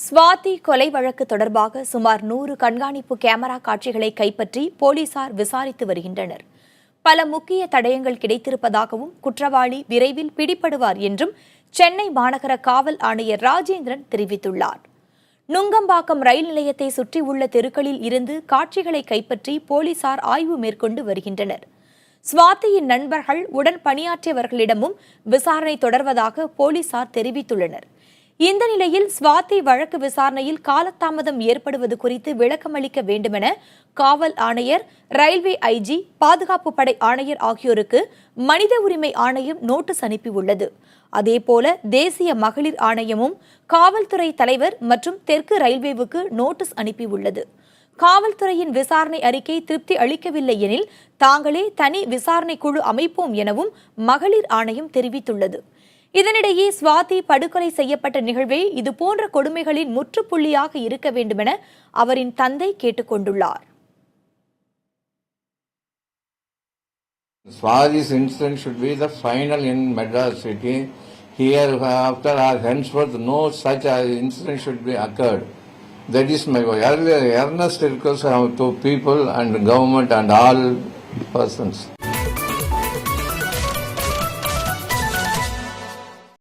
ஸ்வாதி கொலை வழக்கு தொடர்பாக சுமார் 100 கண்காணிப்பு கேமரா காட்சிகளை கைப்பற்றி போலீசார் விசாரித்து வருகின்றனர். பல முக்கிய தடயங்கள் கிடைத்திருப்பதாகவும் குற்றவாளி விரைவில் பிடிபடுவார் என்றும் சென்னை மாநகர காவல் ஆணையர் ராஜேந்திரன் தெரிவித்துள்ளார். நுங்கம்பாக்கம் ரயில் நிலையத்தை சுற்றியுள்ள தெருக்களில் இருந்து காட்சிகளை கைப்பற்றி போலீசார் ஆய்வு மேற்கொண்டு வருகின்றனர். ஸ்வாதியின் நண்பர்கள் உடன் பணியாற்றியவர்களிடமும் விசாரணை தொடர்வதாக போலீசார் தெரிவித்துள்ளனர். இந்த நிலையில் ஸ்வாதி வழக்கு விசாரணையில் காலதாமதம் ஏற்படுவது குறித்து விளக்கமளிக்க வேண்டுமென காவல் ஆணையர், ரயில்வே ஐஜி, பாதுகாப்பு படை ஆணையர் ஆகியோருக்கு மனித உரிமை ஆணையம் நோட்டீஸ் அனுப்பியுள்ளது. அதேபோல தேசிய மகளிர் ஆணையமும் காவல்துறை தலைவர் மற்றும் தெற்கு ரயில்வேவுக்கு நோட்டீஸ் அனுப்பியுள்ளது. காவல்துறையின் விசாரணை அறிக்கை திருப்தி அளிக்கவில்லை எனில் தாங்களே தனி விசாரணை குழு அமைப்போம் எனவும் மகளிர் ஆணையம் தெரிவித்துள்ளது. இதனிடையே ஸ்வாதி படுகொலை செய்யப்பட்ட நிகழ்வே இதுபோன்ற கொடுமைகளின் முற்றுப்புள்ளியாக இருக்க வேண்டுமென அவரின் தந்தை கேட்டுக் கொண்டுள்ளார். Swati's incident should be the final in Madras city. Here, after or henceforth, no such incident should be occurred. That is my earnest request to people and government and all persons.